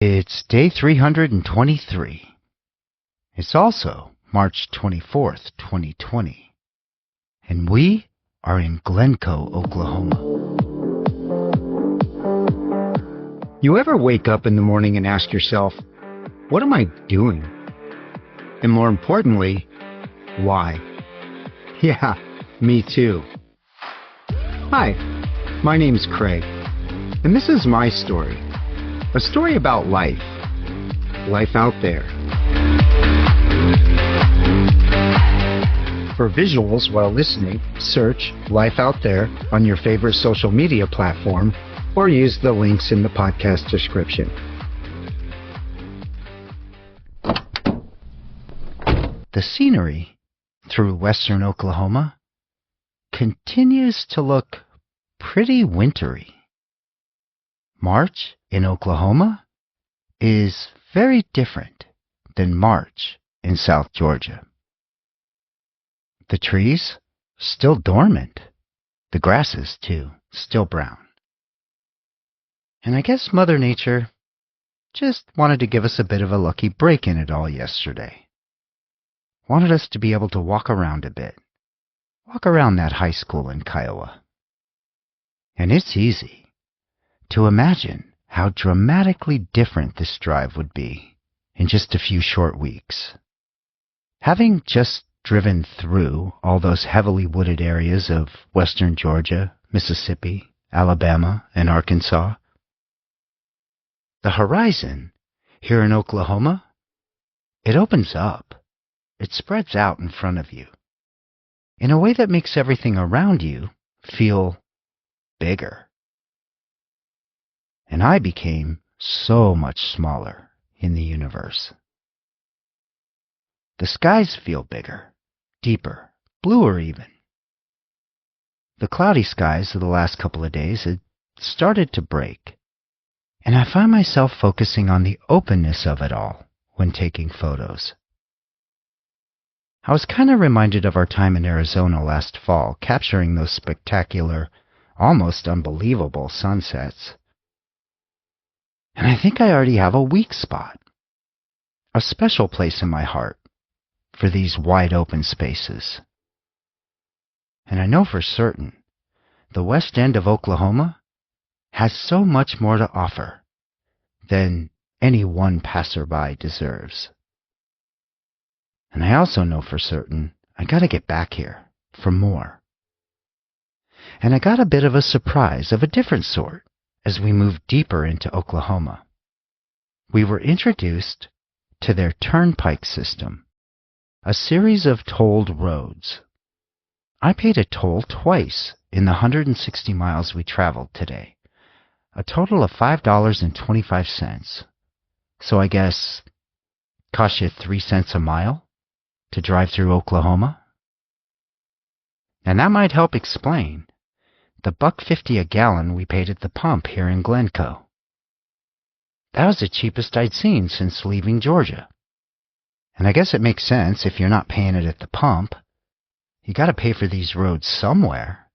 It's day 323. It's also March 24th, 2020. And we are in Glencoe, Oklahoma. You ever wake up in the morning and ask yourself, what am I doing? And more importantly, why? Yeah, me too. Hi, my name's Craig, and this is my story. A story about life. Life out there. For visuals while listening, search Life Out There on your favorite social media platform or use the links in the podcast description. The scenery through western Oklahoma continues to look pretty wintry. March in Oklahoma is very different than March in South Georgia. The trees still dormant. The grasses, too, still brown. And I guess Mother Nature just wanted to give us a bit of a lucky break in it all yesterday. Wanted us to be able to walk around a bit. Walk around that high school in Kiowa. And it's easy to imagine how dramatically different this drive would be in just a few short weeks. Having just driven through all those heavily wooded areas of western Georgia, Mississippi, Alabama, and Arkansas, the horizon here in Oklahoma, it opens up. It spreads out in front of you in a way that makes everything around you feel bigger. And I became so much smaller in the universe. The skies feel bigger, deeper, bluer even. The cloudy skies of the last couple of days had started to break, and I find myself focusing on the openness of it all when taking photos. I was kind of reminded of our time in Arizona last fall, capturing those spectacular, almost unbelievable sunsets. And I think I already have a weak spot, a special place in my heart for these wide open spaces. And I know for certain the west end of Oklahoma has so much more to offer than any one passerby deserves. And I also know for certain I gotta get back here for more. And I got a bit of a surprise of a different sort as we moved deeper into Oklahoma. We were introduced to their turnpike system, a series of tolled roads. I paid a toll twice in the 160 miles we traveled today, a total of $5.25. So I guess cost you 3 cents a mile to drive through Oklahoma? And that might help explain the $1.50 a gallon we paid at the pump here in Glencoe. That was the cheapest I'd seen since leaving Georgia. And I guess it makes sense if you're not paying it at the pump. You gotta pay for these roads somewhere.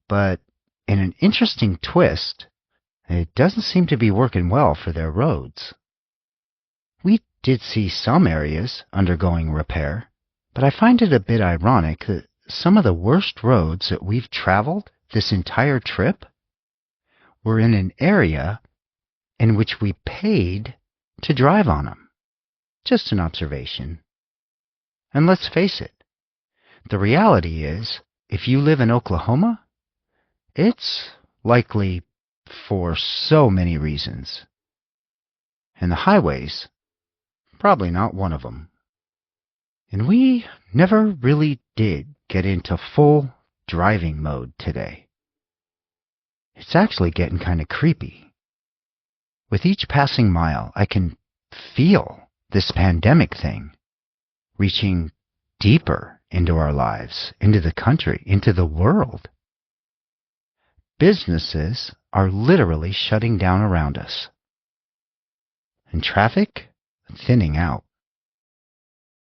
But in an interesting twist, it doesn't seem to be working well for their roads. We did see some areas undergoing repair, but I find it a bit ironic that some of the worst roads that we've traveled this entire trip were in an area in which we paid to drive on them. Just an observation. And let's face it, the reality is, if you live in Oklahoma, it's likely for so many reasons. And the highways, probably not one of them. And we never really did get into full driving mode today. It's actually getting kind of creepy. With each passing mile, I can feel this pandemic thing reaching deeper into our lives, into the country, into the world. Businesses are literally shutting down around us. And traffic thinning out.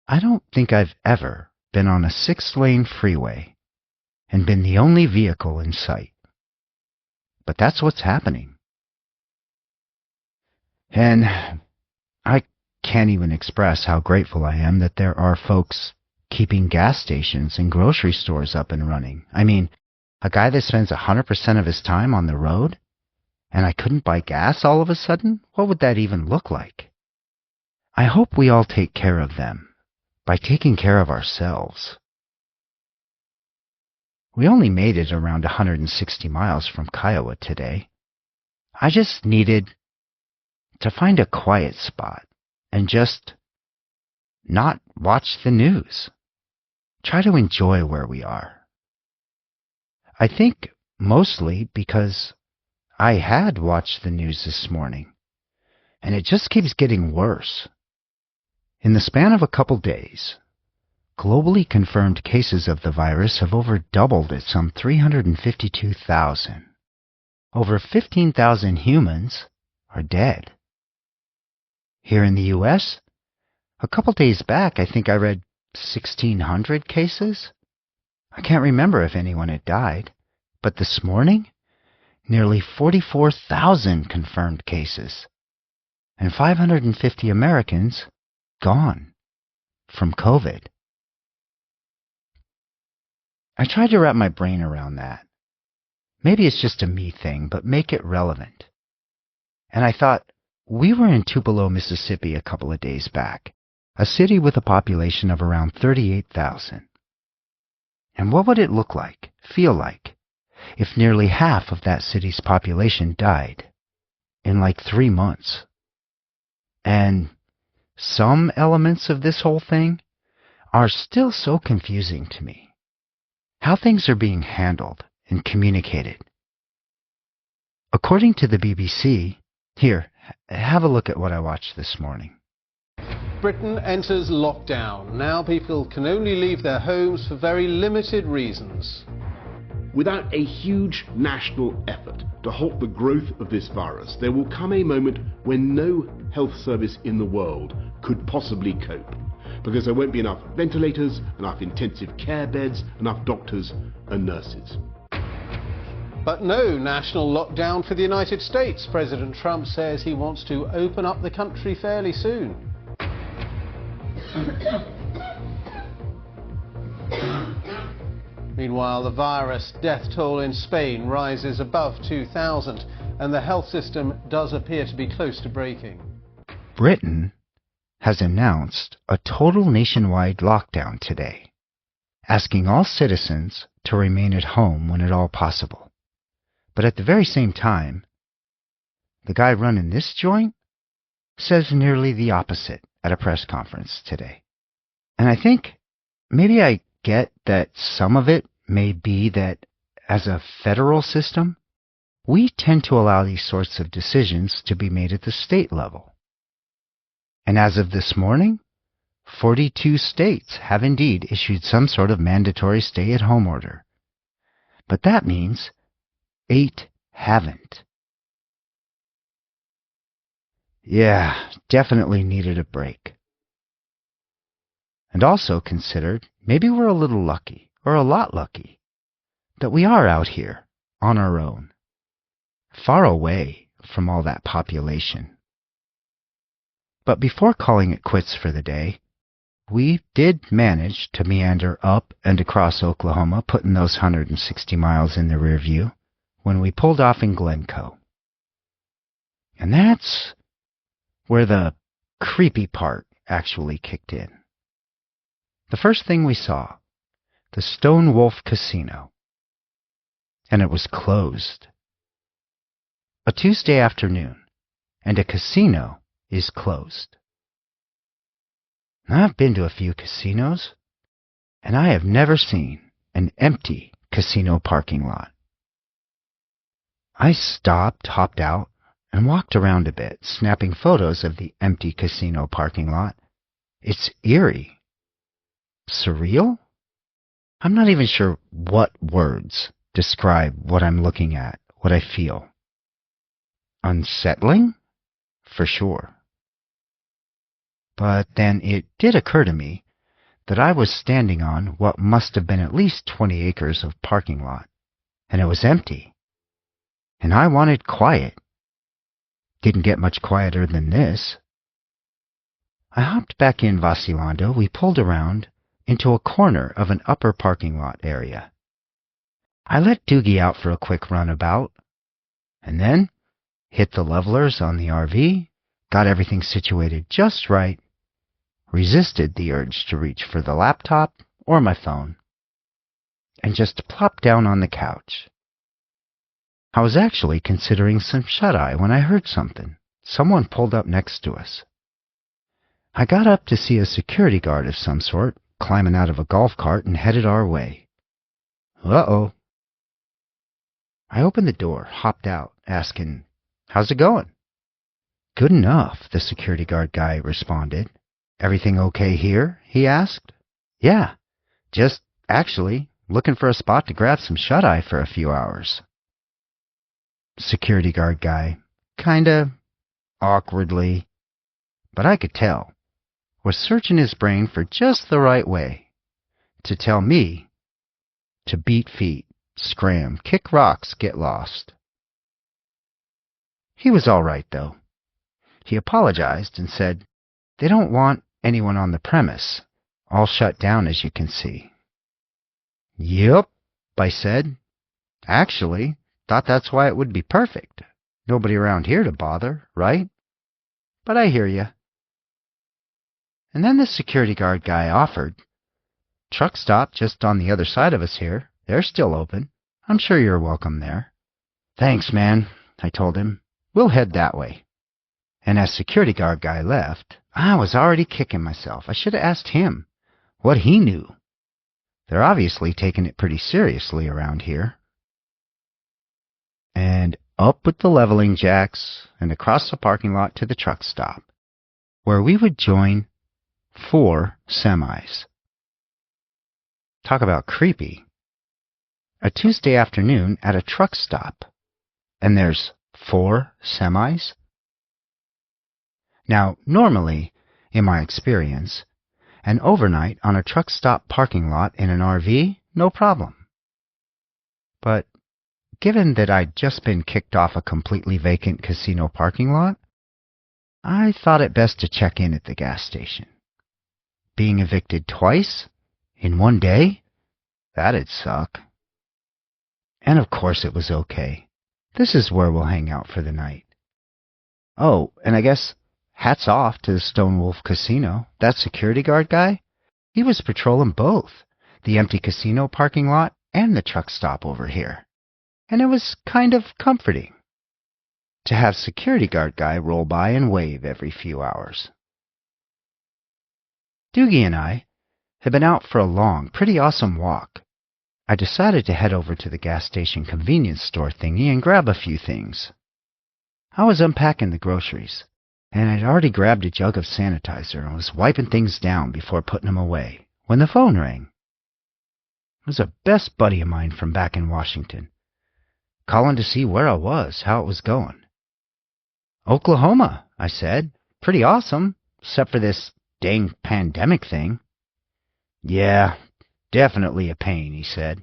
I don't think I've ever been on a 6-lane freeway and been the only vehicle in sight. But that's what's happening. And I can't even express how grateful I am that there are folks keeping gas stations and grocery stores up and running. I mean, a guy that spends 100% of his time on the road, and I couldn't buy gas all of a sudden? What would that even look like? I hope we all take care of them by taking care of ourselves. We only made it around 160 miles from Kiowa today. I just needed to find a quiet spot and just not watch the news. Try to enjoy where we are. I think mostly because I had watched the news this morning, and it just keeps getting worse. In the span of a couple days, globally confirmed cases of the virus have over doubled at some 352,000. Over 15,000 humans are dead. Here in the U.S., a couple days back, I think I read 1,600 cases. I can't remember if anyone had died, but this morning, nearly 44,000 confirmed cases, and 550 Americans gone from COVID. I tried to wrap my brain around that. Maybe it's just a me thing, but make it relevant. And I thought, we were in Tupelo, Mississippi a couple of days back, a city with a population of around 38,000. And what would it look like, feel like, if nearly half of that city's population died in like 3 months? And some elements of this whole thing are still so confusing to me. How things are being handled and communicated. According to the BBC, here, have a look at what I watched this morning. Britain enters lockdown. Now people can only leave their homes for very limited reasons. Without a huge national effort to halt the growth of this virus, there will come a moment when no health service in the world could possibly cope, because there won't be enough ventilators, enough intensive care beds, enough doctors and nurses. But no national lockdown for the United States. President Trump says he wants to open up the country fairly soon. Meanwhile, the virus death toll in Spain rises above 2,000, and the health system does appear to be close to breaking. Britain has announced a total nationwide lockdown today, asking all citizens to remain at home when at all possible. But at the very same time, the guy running this joint says nearly the opposite at a press conference today. And I think maybe I get that some of it may be that as a federal system, we tend to allow these sorts of decisions to be made at the state level. And as of this morning, 42 states have indeed issued some sort of mandatory stay-at-home order. But that means 8 haven't. Yeah, definitely needed a break. And also considered maybe we're a little lucky, or a lot lucky, that we are out here on our own, far away from all that population. But before calling it quits for the day, we did manage to meander up and across Oklahoma, putting those 160 miles in the rear view, when we pulled off in Glen Coe. And that's where the creepy part actually kicked in. The first thing we saw, the Stone Wolf Casino, and it was closed. A Tuesday afternoon, and a casino is closed. Now, I've been to a few casinos, and I have never seen an empty casino parking lot. I stopped, hopped out, and walked around a bit, snapping photos of the empty casino parking lot. It's eerie. Surreal? I'm not even sure what words describe what I'm looking at, what I feel. Unsettling? For sure. But then it did occur to me that I was standing on what must have been at least 20 acres of parking lot, and it was empty. And I wanted quiet. Didn't get much quieter than this. I hopped back in Vacilando. We pulled around into a corner of an upper parking lot area. I let Dougie out for a quick runabout, and then hit the levelers on the RV, got everything situated just right, resisted the urge to reach for the laptop or my phone, and just plopped down on the couch. I was actually considering some shut-eye when I heard something. Someone pulled up next to us. I got up to see a security guard of some sort climbing out of a golf cart and headed our way. Uh-oh. I opened the door, hopped out, asking, "How's it going?" "Good enough," the security guard guy responded. "Everything okay here?" he asked. "Yeah, just actually looking for a spot to grab some shut-eye for a few hours." Security guard guy, kinda awkwardly, but I could tell, was searching his brain for just the right way to tell me to beat feet, scram, kick rocks, get lost. He was all right, though. He apologized and said, "They don't want anyone on the premise. All shut down, as you can see." "Yep," I said. "Actually, thought that's why it would be perfect. Nobody around here to bother, right? But I hear you." And then the security guard guy offered, "Truck stop just on the other side of us here. They're still open. I'm sure you're welcome there." "Thanks, man," I told him. "We'll head that way." And as security guard guy left, I was already kicking myself. I should have asked him what he knew. They're obviously taking it pretty seriously around here. And up with the leveling jacks and across the parking lot to the truck stop, where we would join 4 semis. Talk about creepy. A Tuesday afternoon at a truck stop, and there's 4 semis? Now, normally, in my experience, an overnight on a truck stop parking lot in an RV, no problem. But given that I'd just been kicked off a completely vacant casino parking lot, I thought it best to check in at the gas station. Being evicted twice in one day? That'd suck. And of course it was okay. This is where we'll hang out for the night. Oh, and I guess hats off to the Stone Wolf Casino. That security guard guy, he was patrolling both the empty casino parking lot and the truck stop over here. And it was kind of comforting to have security guard guy roll by and wave every few hours. Dougie and I had been out for a long, pretty awesome walk. I decided to head over to the gas station convenience store thingy and grab a few things. I was unpacking the groceries, and I'd already grabbed a jug of sanitizer and was wiping things down before putting them away when the phone rang. It was a best buddy of mine from back in Washington, calling to see where I was, how it was going. "Oklahoma," I said. "Pretty awesome, except for this dang pandemic thing." "Yeah, definitely a pain," he said.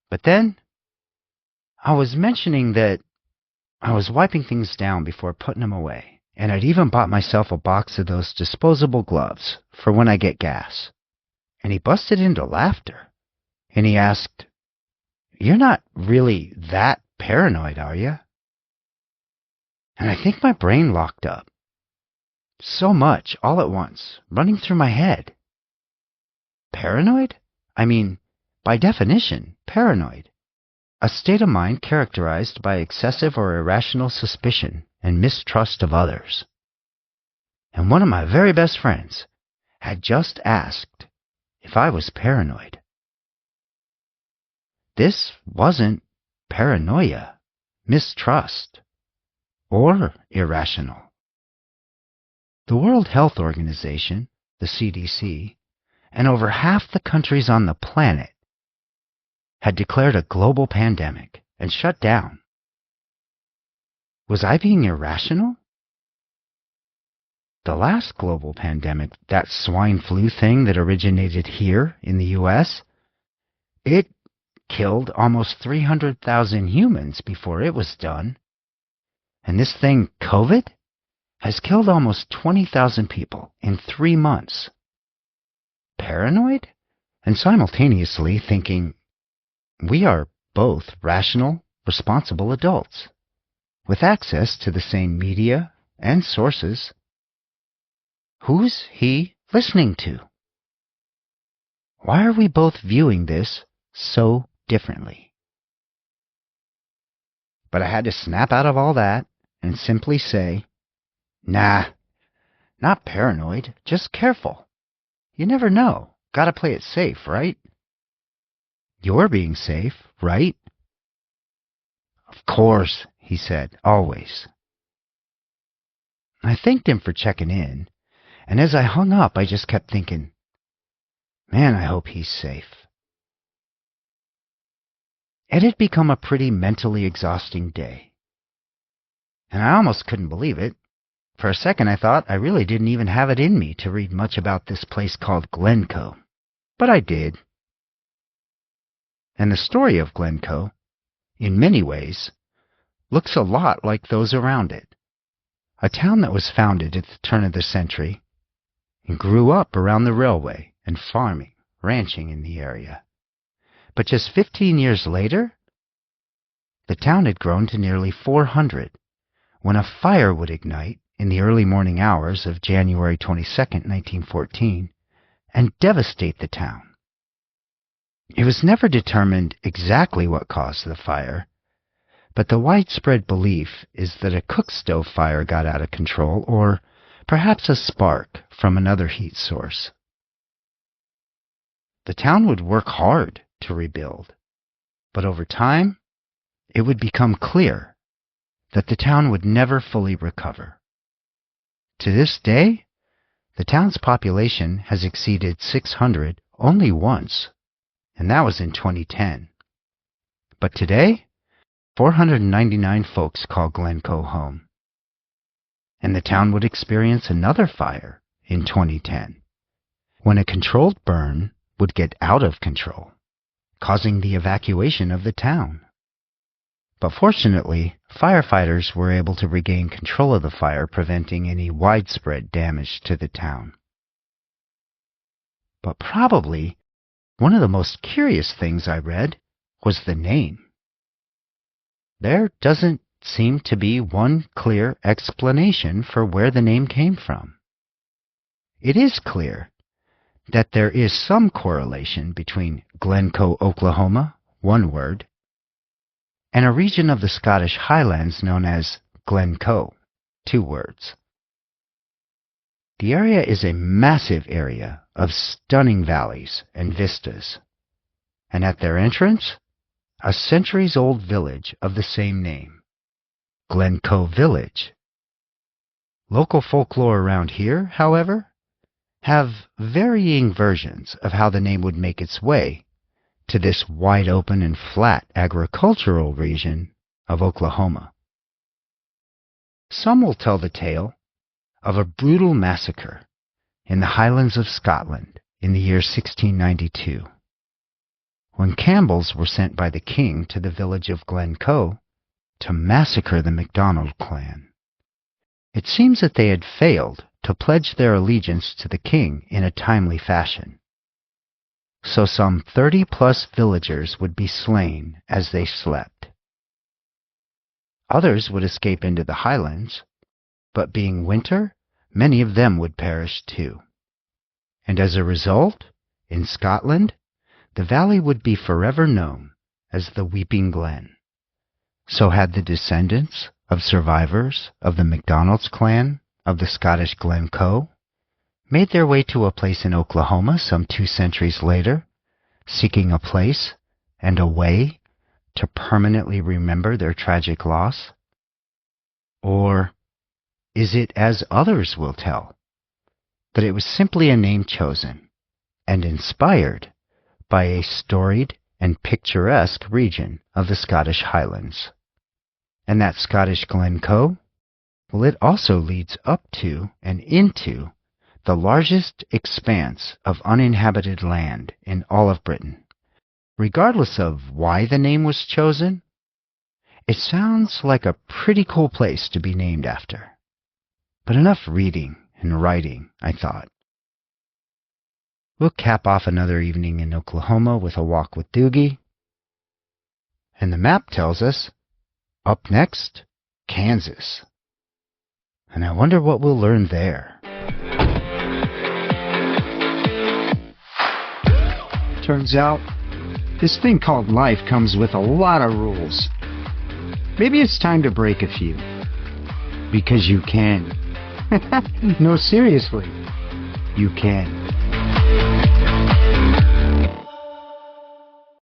But then I was mentioning that I was wiping things down before putting them away, and I'd even bought myself a box of those disposable gloves for when I get gas. And he busted into laughter, and he asked, "You're not really that paranoid, are you?" And I think my brain locked up. So much, all at once, running through my head. Paranoid? I mean, by definition, paranoid. A state of mind characterized by excessive or irrational suspicion and mistrust of others. And one of my very best friends had just asked if I was paranoid. This wasn't paranoia, mistrust, or irrational. The World Health Organization, the CDC, and over half the countries on the planet had declared a global pandemic and shut down. Was I being irrational? The last global pandemic, that swine flu thing that originated here in the U.S., it killed almost 300,000 humans before it was done. And this thing, COVID, has killed almost 20,000 people in 3 months. Paranoid? And simultaneously thinking, we are both rational, responsible adults, with access to the same media and sources. Who's he listening to? Why are we both viewing this so differently? But I had to snap out of all that and simply say, nah, not paranoid, just careful. You never know. Gotta play it safe, right? You're being safe, right? Of course, he said, always. I thanked him for checking in, and as I hung up, I just kept thinking, man, I hope he's safe. It had become a pretty mentally exhausting day. And I almost couldn't believe it. For a second, I thought I really didn't even have it in me to read much about this place called Glencoe. But I did. And the story of Glencoe, in many ways, looks a lot like those around it. A town that was founded at the turn of the century and grew up around the railway and farming, ranching in the area. But just 15 years later, the town had grown to nearly 400 when a fire would ignite in the early morning hours of January 22, 1914, and devastate the town. It was never determined exactly what caused the fire, but the widespread belief is that a cook stove fire got out of control, or perhaps a spark from another heat source. The town would work hard to rebuild, but over time, it would become clear that the town would never fully recover. To this day, the town's population has exceeded 600 only once, and that was in 2010. But today, 499 folks call Glencoe home. And the town would experience another fire in 2010, when a controlled burn would get out of control, causing the evacuation of the town. But fortunately, firefighters were able to regain control of the fire, preventing any widespread damage to the town. But probably one of the most curious things I read was the name. There doesn't seem to be one clear explanation for where the name came from. It is clear that there is some correlation between Glencoe, Oklahoma, one word, and a region of the Scottish Highlands known as Glen Coe, 2 words. The area is a massive area of stunning valleys and vistas, and at their entrance, a centuries-old village of the same name, Glen Coe Village. Local folklore around here, however, have varying versions of how the name would make its way to this wide-open and flat agricultural region of Oklahoma. Some will tell the tale of a brutal massacre in the Highlands of Scotland in the year 1692, when Campbells were sent by the king to the village of Glen Coe to massacre the MacDonald clan. It seems that they had failed to pledge their allegiance to the king in a timely fashion. So some 30-plus villagers would be slain as they slept. Others would escape into the highlands, but being winter, many of them would perish too. And as a result, in Scotland, the valley would be forever known as the Weeping Glen. So had the descendants of survivors of the MacDonald's clan of the Scottish Glen Coe made their way to a place in Oklahoma some 2 centuries later, seeking a place and a way to permanently remember their tragic loss? Or is it, as others will tell, that it was simply a name chosen and inspired by a storied and picturesque region of the Scottish Highlands? And that Scottish Glen Coe? Well, it also leads up to and into the largest expanse of uninhabited land in all of Britain. Regardless of why the name was chosen, It sounds like a pretty cool place to be named after. But enough reading and writing, I thought. We'll cap off another evening in Oklahoma with a walk with Dougie. And the map tells us, up next, Kansas. And I wonder what we'll learn there. Turns out, this thing called life comes with a lot of rules. Maybe it's time to break a few. Because you can. No, seriously, you can.